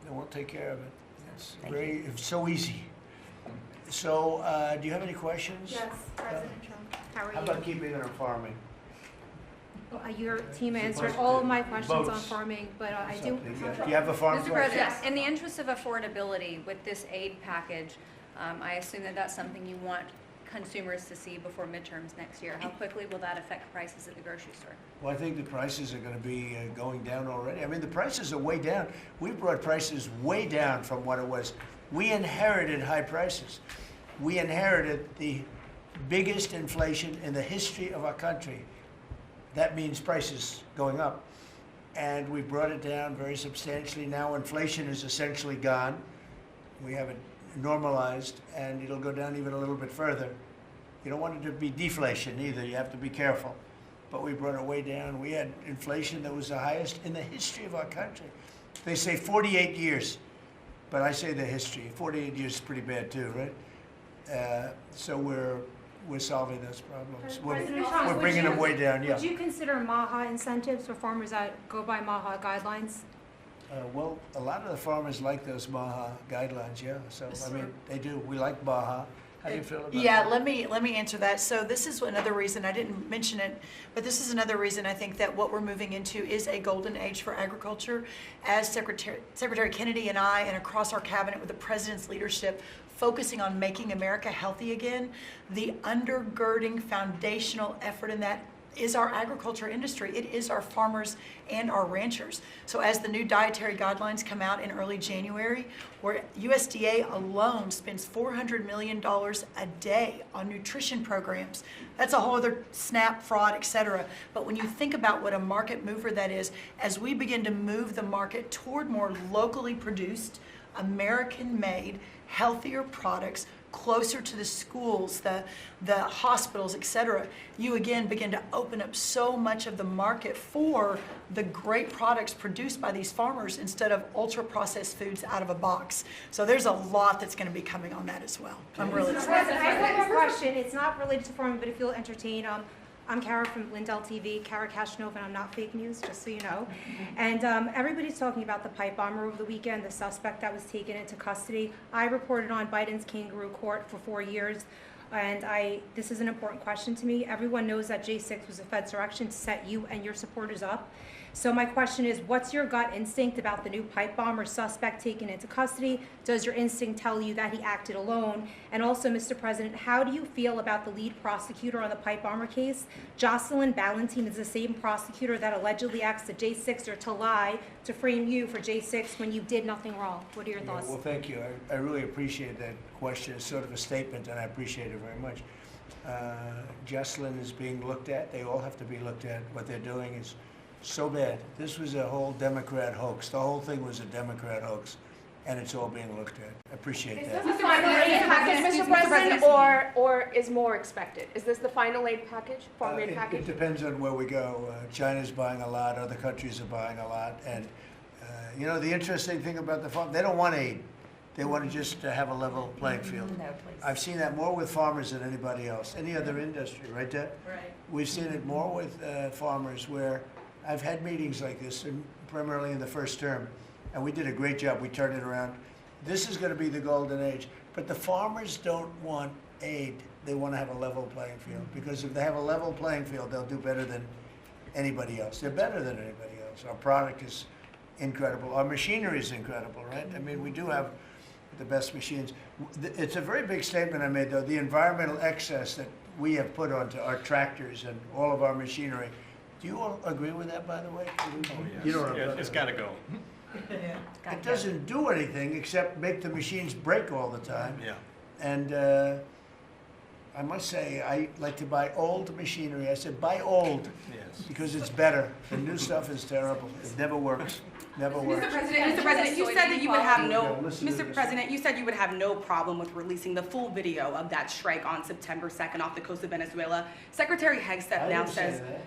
They won't take care of it. It's Thank it's so easy. So, do you have any questions? Yes, President Trump. How are How you? about keeping it on farming? Your team answered all of my questions on farming, but I do. Do you have a farm Mr. question? President, in the interest of affordability with this aid package, I assume that that's something you want consumers to see before midterms next year. How quickly will that affect prices at the grocery store? Well, I think the prices are going to be going down already. I mean, the prices are way down. We brought prices way down from what it was. We inherited high prices. We inherited the biggest inflation in the history of our country. That means prices going up. And we brought it down very substantially. Now inflation is essentially gone. We have it normalized, and it'll go down even a little bit further. You don't want it to be deflation either. You have to be careful. But we brought it way down. We had inflation that was the highest in the history of our country. They say 48 years, but I say the history. 48 years is pretty bad too, right? So we're solving those problems. President Trump, We're would bringing you- them way down, yeah. Would you consider MAHA incentives for farmers that go by MAHA guidelines? Well, a lot of the farmers like those BAHA guidelines, yeah. So, I mean, they do. We like BAHA. How do you feel about Yeah, that? let me answer that. So this is another reason, I didn't mention it, but this is another reason I think that what we're moving into is a golden age for agriculture. As Secretary Kennedy and I, and across our cabinet with the president's leadership, focusing on making America healthy again, the undergirding foundational effort in that is our agriculture industry. It is our farmers and our ranchers. So as the new dietary guidelines come out in early January, where USDA alone spends $400 million a day on nutrition programs, that's a whole other SNAP, fraud, et cetera. But when you think about what a market mover that is, as we begin to move the market toward more locally produced, American-made, healthier products, closer to the schools, the hospitals, et cetera, you again begin to open up so much of the market for the great products produced by these farmers instead of ultra-processed foods out of a box. So there's a lot that's going to be coming on that as well. I'm really excited. President, I have a question. It's not related to farming, but if you'll entertain. I'm Kara from Lindell TV, Kara Kashnova, and I'm not fake news, just so you know. And everybody's talking about the pipe bomber over the weekend, the suspect that was taken into custody. I reported on Biden's kangaroo court for 4 years, and this is an important question to me. Everyone knows that J6 was a Fed's direction to set you and your supporters up. So my question is, what's your gut instinct about the new pipe bomber suspect taken into custody? Does your instinct tell you that he acted alone? And also, Mr. President, how do you feel about the lead prosecutor on the pipe bomber case? Jocelyn Ballantine is the same prosecutor that allegedly asked the J6er to lie to frame you for J6 when you did nothing wrong. What are your Yeah, thoughts? well, thank you. I really appreciate that question. It's sort of a statement, and I appreciate it very much. Jocelyn is being looked at. They all have to be looked at. What they're doing is so bad. This was a whole Democrat hoax. The whole thing was a Democrat hoax, and it's all being looked at. I appreciate Is that. this the final aid package, Mr. President, or is more expected? Is this the final aid package, farm aid It package? depends on where we go. China's buying a lot. Other countries are buying a lot. And, you know, the interesting thing about the farm, they don't want aid. They want to just have a level playing field. No, please. I've seen that more with farmers than anybody else, any other industry, right, Deb? Right. We've seen it more with farmers where I've had meetings like this, and primarily in the first term, and we did a great job. We turned it around. This is going to be the golden age. But the farmers don't want aid. They want to have a level playing field, because if they have a level playing field, they'll do better than anybody else. They're better than anybody else. Our product is incredible. Our machinery is incredible, right? I mean, we do have the best machines. It's a very big statement I made, though. The environmental excess that we have put onto our tractors and all of our machinery. Do you all agree with that, by the way? You don't Yeah, it's got to go. It doesn't do anything except make the machines break all the time. Yeah. And I must say, I like to buy old machinery. I said, buy old, Yes. because it's better. The new stuff is terrible. It never works. Never works. Mr. President, you said that you would have no, Yeah, listen to Mr. this. President, you said you would have no problem with releasing the full video of that strike on September 2nd off the coast of Venezuela. Secretary Hegseth I now didn't say says, that.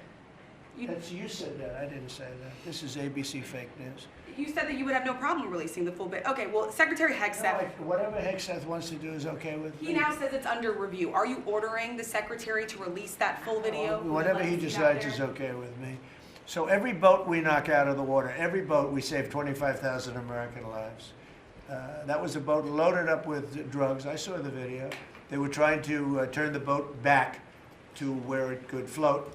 You said that. I didn't say that. This is ABC fake news. you said that you would have no problem releasing the full bit. Okay, well, Secretary No, Hegseth, whatever Hegseth wants to do is okay with me. he now says it's under review. Are you ordering the secretary to release that full video? Whatever he decides is okay with me. So every boat we knock out of the water, every boat, we save 25,000 American lives. That was a boat loaded up with drugs. I saw the video. They were trying to turn the boat back to where it could float.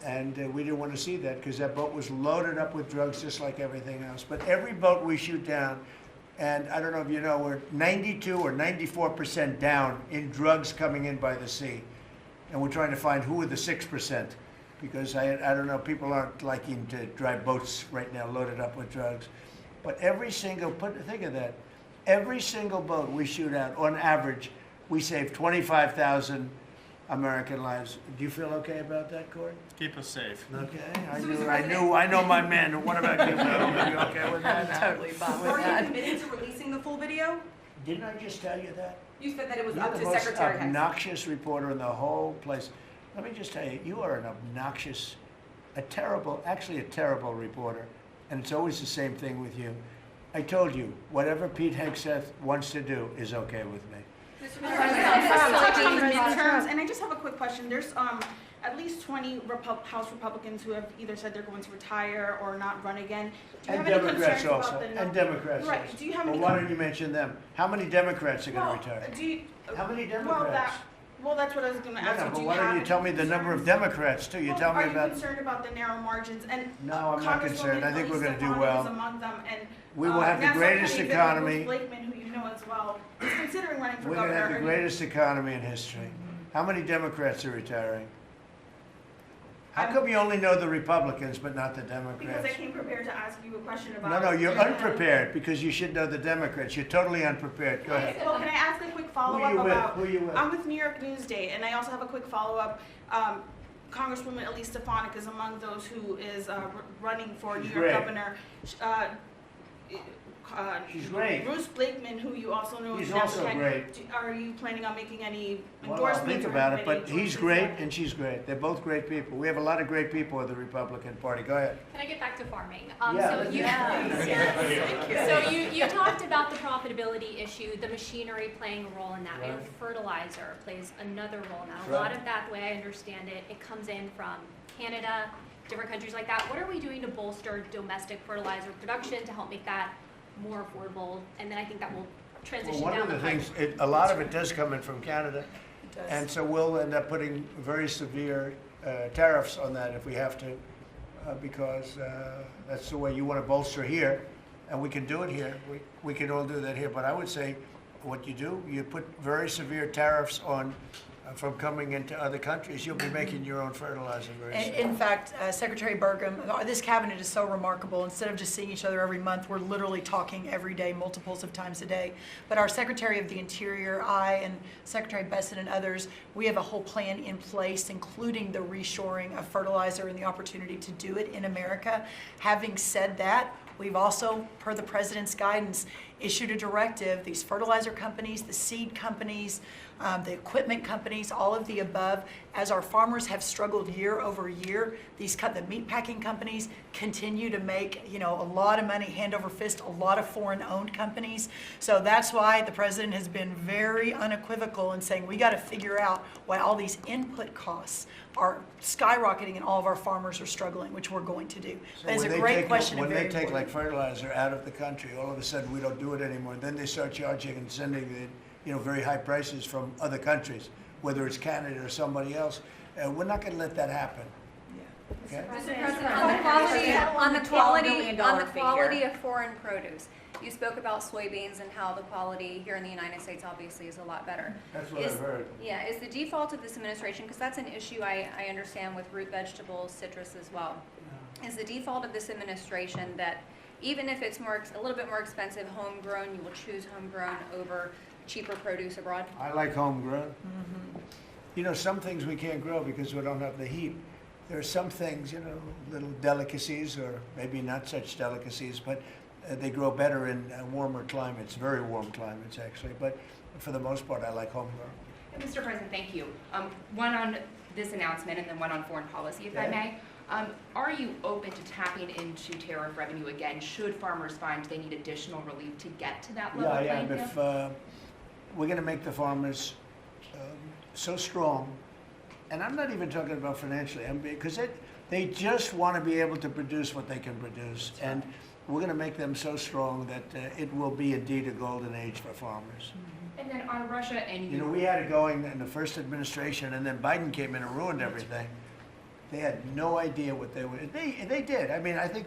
And we didn't want to see that, because that boat was loaded up with drugs just like everything else. But every boat we shoot down, and I don't know if you know, we're 92 or 94% down in drugs coming in by the sea. And we're trying to find who are the 6%. Because I don't know, people aren't liking to drive boats right now loaded up with drugs. But every single, think of that, every single boat we shoot out, on average, we save 25,000 American lives. Do you feel okay about that, Court? Keep us safe. Okay, I know my men. What about you, Bill? Are you okay with that? Totally fine with Are you that. committed to releasing the full video? Didn't I just tell you that? You said that it was You're up the to most Secretary Hegseth. obnoxious reporter in the whole place. Let me just tell you, you are an obnoxious, actually a terrible reporter, and it's always the same thing with you. I told you, whatever Pete Hegseth wants to do is okay with me. Touch on the midterms, and I just have a quick question. There's at least 20 House Republicans who have either said they're going to retire or not run again. Do you And have any Democrats concerns also, about the and Democrats Right. also. Do you have Well, any? why don't you mention them? How many Democrats are going Well, to retire? do you, How many well, Democrats? that's what I was going to No, ask no, you. but Do you why don't have you tell me the number of Democrats too? You tell me Are about. you concerned about the narrow margins? And No, I'm not concerned. I think we're going to do Congresswoman well. Elise Stefanik is among them, and We will have the Nassau greatest County economy. Bruce Blakeman, who you know as well, is considering running for We're going governor. to have the greatest economy in history. How many Democrats are retiring? How come you only know the Republicans but not the Because Democrats? I came prepared to ask you a question about. No, you're unprepared because you should know the Democrats. You're totally unprepared. Go ahead. Well, can I ask a quick Who follow-up are you with? about? Who are you with? I'm with New York Newsday, and I also have a quick follow-up. Congresswoman Elise Stefanik is among those who is running for New York Great. governor. She's great. Bruce Blakeman, who you also know He's is also Democrat. great. Are you planning on making any Well, I'll endorsements? think or about it, any but he's choices great yet? and she's great. They're both great people. We have a lot of great people in the Republican Party. Go ahead. Can I get back to farming? Yeah. So you talked about the profitability issue, the machinery playing a role in that, and Right. fertilizer plays another role in that. A Right. lot of that, the way I understand it, it comes in from Canada, different countries like that. What are we doing to bolster domestic fertilizer production to help make that more affordable? And then I think that will transition Well, one down of the pipe. things, a lot of it does come in from Canada. It does. And so we'll end up putting very severe tariffs on that if we have to, because that's the way you want to bolster here, and we can do it here. We can all do that here. But I would say what you do, you put very severe tariffs on from coming into other countries. You'll be making your own fertilizer very soon. In fact, Secretary Burgum, this cabinet is so remarkable. Instead of just seeing each other every month, we're literally talking every day, multiples of times a day. But our Secretary of the Interior, I, and Secretary Bessent and others, we have a whole plan in place, including the reshoring of fertilizer and the opportunity to do it in America. Having said that, we've also, per the President's guidance, issued a directive. These fertilizer companies, the seed companies, the equipment companies, all of the above, as our farmers have struggled year over year, the meat packing companies continue to make, a lot of money, hand over fist, a lot of foreign-owned companies. So that's why the President has been very unequivocal in saying we got to figure out why all these input costs are skyrocketing and all of our farmers are struggling, which we're going to do. So That is when a they great take- question and When very they take like important. fertilizer out of the country, all of a sudden we don't do it anymore. Then they start charging and sending the, very high prices from other countries, whether it's Canada or somebody else. We're not going to let that happen. Okay? Mr. President, on the $12 quality of foreign produce, you spoke about soybeans and how the quality here in the United States obviously is a lot better. That's what I've heard. Yeah, is the default of this administration, because that's an issue I understand with root vegetables, citrus as well. Is the default of this administration that even if it's a little bit more expensive homegrown, you will choose homegrown over cheaper produce abroad? I like homegrown. Some things we can't grow because we don't have the heat. There are some things, little delicacies or maybe not such delicacies, but they grow better in warmer climates, very warm climates actually. But for the most part, I like homegrown. Mr. President, thank you. One on this announcement and then one on foreign policy, if I may. Are you open to tapping into tariff revenue again, should farmers find they need additional relief to get to that level Yeah, playing if field? we're going to make the farmers so strong, and I'm not even talking about financially, because they just want to be able to produce what they can produce, and we're going to make them so strong that it will be indeed a golden age for farmers. And then on Russia and We had it going in the first administration, and then Biden came in and ruined everything. They had no idea what they would. They did. I mean, I think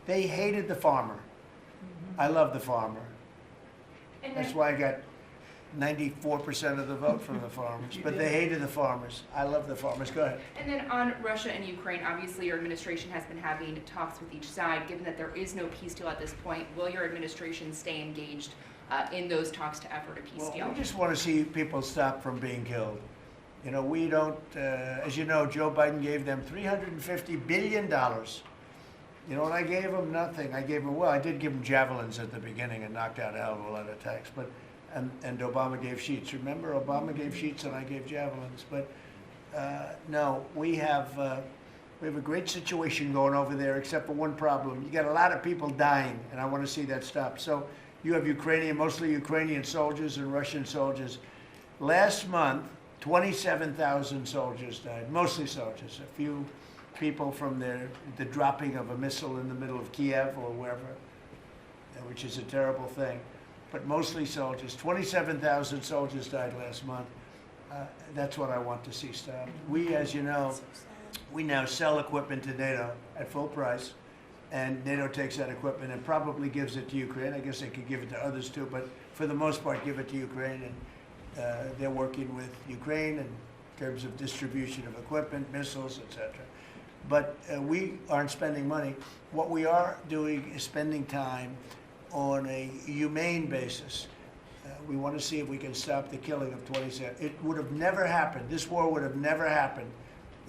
they hated the farmer. I love the farmer. And That's then, why I got 94% of the vote from the farmers. But they hated the farmers. I love the farmers. Go ahead. and then on Russia and Ukraine, obviously your administration has been having talks with each side. Given that there is no peace deal at this point, will your administration stay engaged in those talks to effort a peace deal? We just want to see people stop from being killed. We don't, as you know, Joe Biden gave them $350 billion. And I gave them nothing. I did give them javelins at the beginning and knocked out a hell of a lot of attacks. And Obama gave sheets. Remember, Obama gave sheets and I gave javelins. But no, we have a great situation going over there, except for one problem. You got a lot of people dying, and I want to see that stop. So you have mostly Ukrainian soldiers and Russian soldiers. Last month, 27,000 soldiers died, mostly soldiers. A few people from the dropping of a missile in the middle of Kiev or wherever, which is a terrible thing. But mostly soldiers. 27,000 soldiers died last month. That's what I want to see stopped. We, as you know, we now sell equipment to NATO at full price, and NATO takes that equipment and probably gives it to Ukraine. I guess they could give it to others too, but for the most part, give it to Ukraine. And they're working with Ukraine in terms of distribution of equipment, missiles, etc. But we aren't spending money. What we are doing is spending time on a humane basis. We want to see if we can stop the killing of 27. It would have never happened. This war would have never happened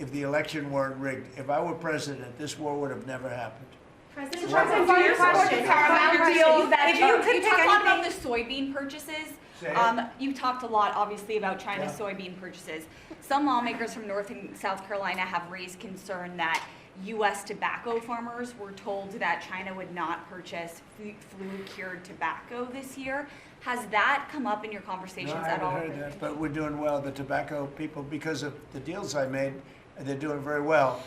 if the election weren't rigged. If I were president, this war would have never happened. President Trump, Trump, do you support the Paramount deal that if you could you pick talked a lot about anything? the soybean purchases. Say it. You talked a lot, obviously, about China's Yeah. soybean purchases. Some lawmakers from North and South Carolina have raised concern that U.S. tobacco farmers were told that China would not purchase flu-cured tobacco this year. Has that come up in your conversations No, I at haven't all? heard that, but we're doing well. The tobacco people, because of the deals I made, they're doing very well.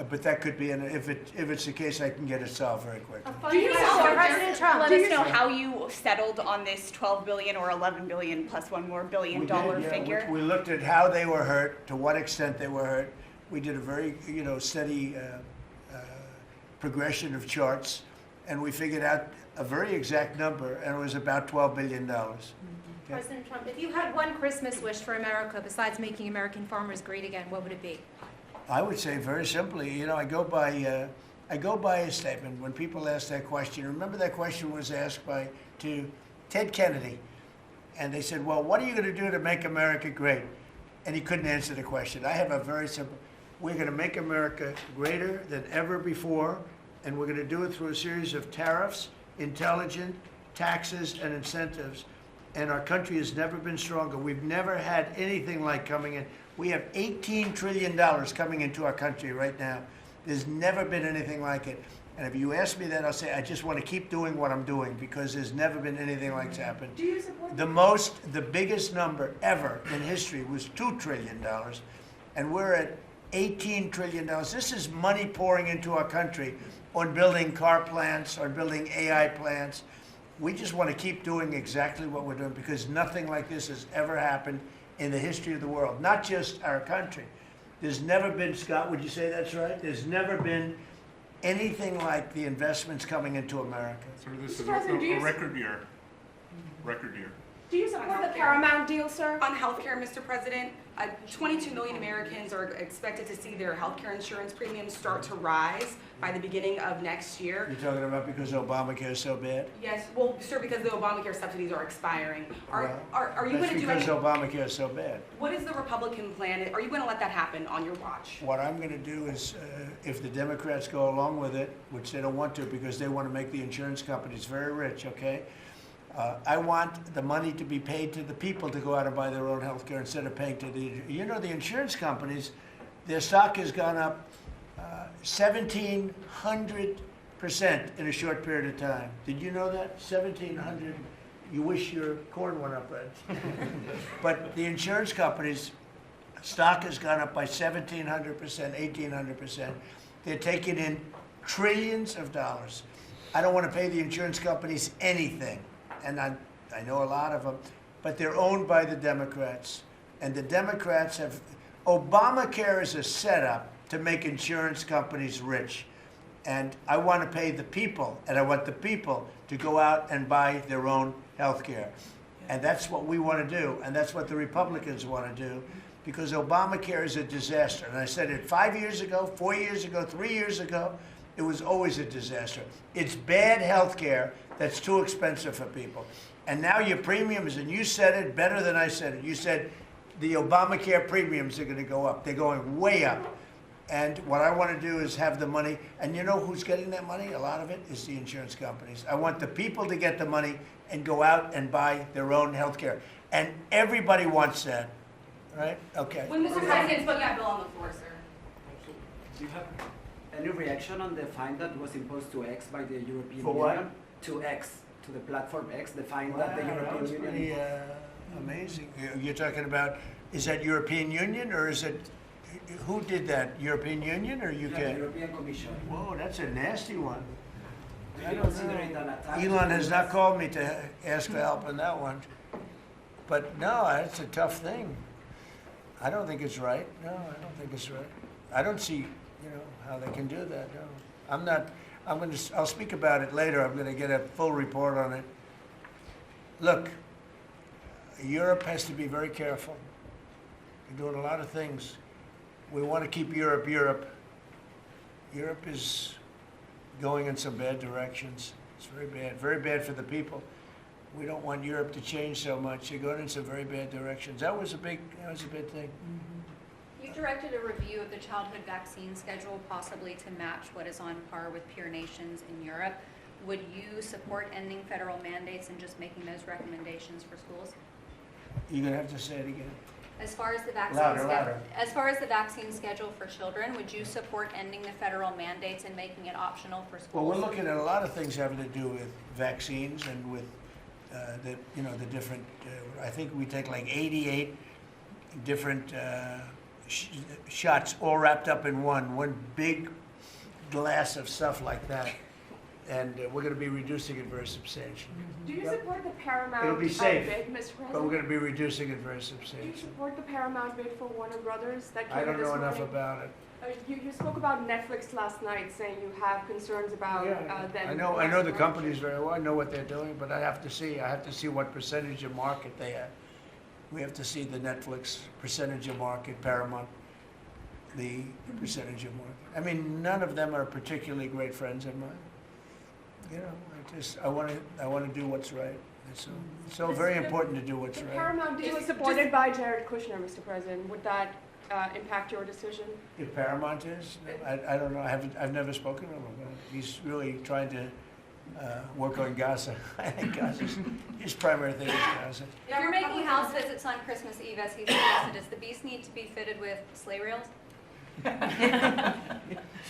But that could be, if it's the case, I can get it solved very quickly. Do you So President Trump, let do us you know how you settled on this 12 billion or 11 billion plus one more billion dollar figure? We looked at how they were hurt, to what extent they were hurt. We did a very, steady progression of charts, and we figured out a very exact number, and it was about $12 billion. Okay. President Trump, if you had one Christmas wish for America besides making American farmers great again, what would it be? I would say very simply, I go by a statement when people ask that question. Remember that question was asked to Ted Kennedy, and they said, "Well, what are you going to do to make America great?" And he couldn't answer the question. I have a very simple: we're going to make America greater than ever before, and we're going to do it through a series of tariffs, intelligent taxes, and incentives. And our country has never been stronger. We've never had anything like coming in. We have $18 trillion coming into our country right now. There's never been anything like it. And if you ask me that, I'll say I just want to keep doing what I'm doing because there's never been anything like this happen. Do you support The biggest number ever in history was $2 trillion, and we're at $18 trillion. This is money pouring into our country on building car plants, on building AI plants. We just want to keep doing exactly what we're doing because nothing like this has ever happened in the history of the world, not just our country. There's never been, Scott, would you say that's right? There's never been anything like the investments coming into America. So this is President, do you a record year. Record year. Do you support the Paramount deal, sir? On healthcare, Mr. President, 22 million Americans are expected to see their healthcare insurance premiums start to rise by the beginning of next year. You're talking about because Obamacare is so bad? Yes, well, sir, because the Obamacare subsidies are expiring. Are you going to do That's any? because Obamacare is so bad. What is the Republican plan? Are you going to let that happen on your watch? What I'm going to do is, if the Democrats go along with it, which they don't want to because they want to make the insurance companies very rich, okay? I want the money to be paid to the people to go out and buy their own health care instead of paying to the insurance companies, their stock has gone up 1,700% in a short period of time. Did you know that? 1,700. You wish your corn went up, Red. But the insurance companies' stock has gone up by 1,700%, 1,800%. They're taking in trillions of dollars. I don't want to pay the insurance companies anything. And I know a lot of them, but they're owned by the Democrats. And the Democrats have, Obamacare is a setup to make insurance companies rich. And I want to pay the people, and I want the people to go out and buy their own health care. And that's what we want to do, and that's what the Republicans want to do, because Obamacare is a disaster. And I said it 5 years ago, 4 years ago, 3 years ago. It was always a disaster. It's bad health care that's too expensive for people. And now your premiums, and you said it better than I said it. You said the Obamacare premiums are going to go up. They're going way up. And what I want to do is have the money. And you know who's getting that money? A lot of it is the insurance companies. I want the people to get the money and go out and buy their own health care. And everybody wants that, right? Okay. When Mr. President put that bill on the floor, sir. Do you have any reaction on the fine that was imposed to X by the European For what? Union? To X, to the platform X, the fine Wow, that the that European was Union pretty amazing. You're talking about, is that European Union or is it, who did that? European Union or UK? Yeah, the European Commission. Whoa, that's a nasty one. Do I you don't consider it know. an attack? Elon has not called me to ask for help on that one. But no, it's a tough thing. I don't think it's right. No, I don't think it's right. I don't see, how they can do that. No, I'm not. I'll speak about it later. I'm going to get a full report on it. Look, Europe has to be very careful. They're doing a lot of things. We want to keep Europe. Europe is going in some bad directions. It's very bad for the people. We don't want Europe to change so much. They're going in some very bad directions. That was a big thing. You directed a review of the childhood vaccine schedule, possibly to match what is on par with peer nations in Europe. Would you support ending federal mandates and just making those recommendations for schools? You're gonna have to say it again. As far as the Louder. as far as the vaccine schedule for children, would you support ending the federal mandates and making it optional for schools? Well, we're looking at a lot of things having to do with vaccines and with the different. I think we take like 88 different shots, all wrapped up in one big glass of stuff like that, and we're going to be reducing it very substantially. Do you support the Paramount It'll be safe, bid, Mr. President? but we're going to be reducing it very Do you substantially. support the Paramount bid for Warner Brothers that came I don't this know enough morning? about it. You spoke about Netflix last night, saying you have concerns about them. I know the companies very well. I know what they're doing, but I have to see what percentage of market they have. We have to see the Netflix percentage of market, Paramount, the percentage of market. I mean, none of them are particularly great friends of mine. You know, I want to do what's right. It's so very important to do what's The right. Paramount deal was supported by Jared Kushner, Mr. President. Would that impact your decision? If Paramount is, I don't know. I've never spoken to him. He's really trying to work on Gaza. I think his primary thing is Gaza. If you're making house visits on Christmas Eve, as he suggested, does the beast need to be fitted with sleigh rails?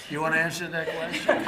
You want to answer that question?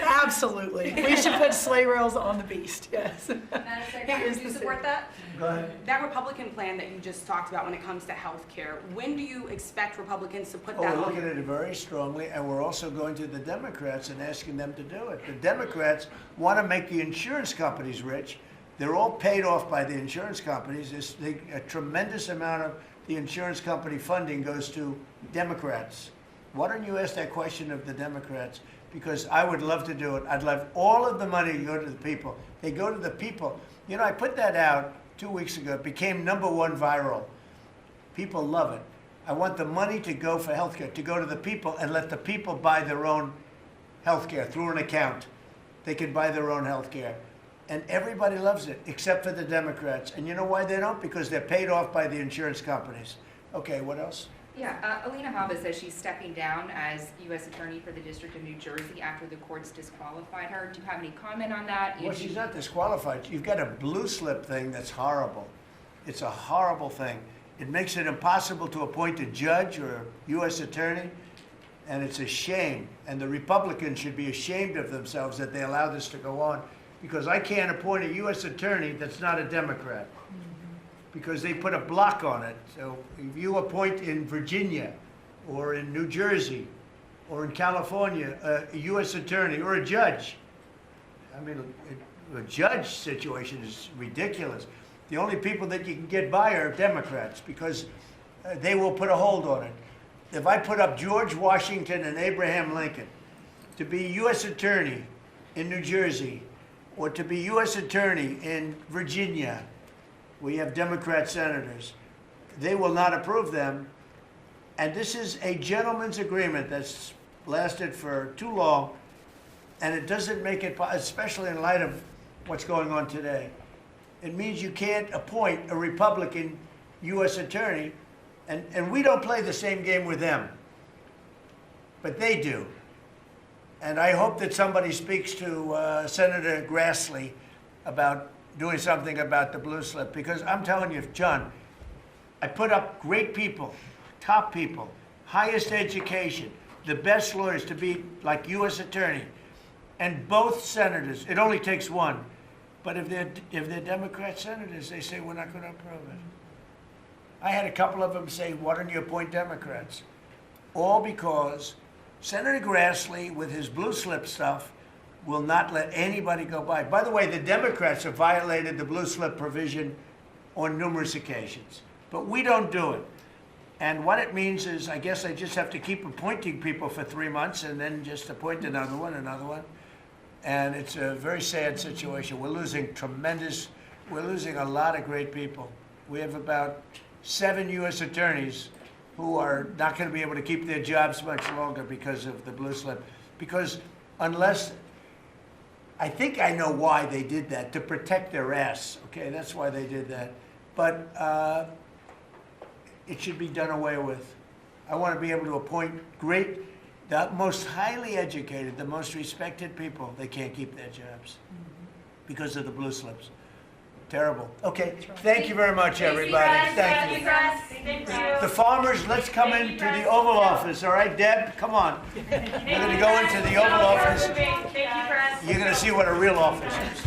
Absolutely. We should put sleigh rails on the beast, yes. Madam Secretary, do you support that? Go ahead. That Republican plan that you just talked about when it comes to health care, when do you expect Republicans to put Oh, that we're on? looking at it very strongly, and we're also going to the Democrats and asking them to do it. The Democrats want to make the insurance companies rich. They're all paid off by the insurance companies. A tremendous amount of the insurance company funding goes to Democrats. Why don't you ask that question of the Democrats? Because I would love to do it. I'd love all of the money to go to the people. They go to the people. You know, I put that out 2 weeks ago. It became #1 viral. People love it. I want the money to go for healthcare, to go to the people and let the people buy their own healthcare through an account. They can buy their own healthcare. And everybody loves it, except for the Democrats. And you know why they don't? Because they're paid off by the insurance companies. Okay, what else? Yeah, Alina Habba says she's stepping down as U.S. Attorney for the District of New Jersey after the courts disqualified her. Do you have any comment on that? Well, she's not disqualified. You've got a blue slip thing that's horrible. It's a horrible thing. It makes it impossible to appoint a judge or a U.S. attorney, and it's a shame. And the Republicans should be ashamed of themselves that they allow this to go on, because I can't appoint a U.S. attorney that's not a Democrat, because they put a block on it. So if you appoint in Virginia or in New Jersey or in California a U.S. attorney or a judge, I mean, a judge situation is ridiculous. The only people that you can get by are Democrats, because they will put a hold on it. If I put up George Washington and Abraham Lincoln to be U.S. attorney in New Jersey, or to be U.S. attorney in Virginia, we have Democrat senators, they will not approve them. And this is a gentleman's agreement that's lasted for too long, and it doesn't make it, especially in light of what's going on today. It means you can't appoint a Republican U.S. attorney, and we don't play the same game with them, but they do. And I hope that somebody speaks to Senator Grassley about doing something about the blue slip, because I'm telling you, John, I put up great people, top people, highest education, the best lawyers to be like U.S. attorney, and both senators. It only takes one, but if they're Democrat senators, they say we're not going to approve it. I had a couple of them say, why don't you appoint Democrats? All because Senator Grassley, with his blue slip stuff, will not let anybody go by. By the way, the Democrats have violated the blue slip provision on numerous occasions, but we don't do it. And what it means is, I guess I just have to keep appointing people for 3 months and then just appoint another one. And it's a very sad situation. We're losing a lot of great people. We have about 7 U.S. attorneys who are not going to be able to keep their jobs much longer because of the blue slip. Because unless, I think I know why they did that, to protect their ass. Okay, that's why they did that. But it should be done away with. I want to be able to appoint the most highly educated, the most respected people. They can't keep their jobs because of the blue slips. Terrible. Okay, thank you very much, everybody. Thank you. The farmers, let's come into the Oval Office, all right? Deb, come on. We're going to go into the Oval Office. You're going to see what a real office is.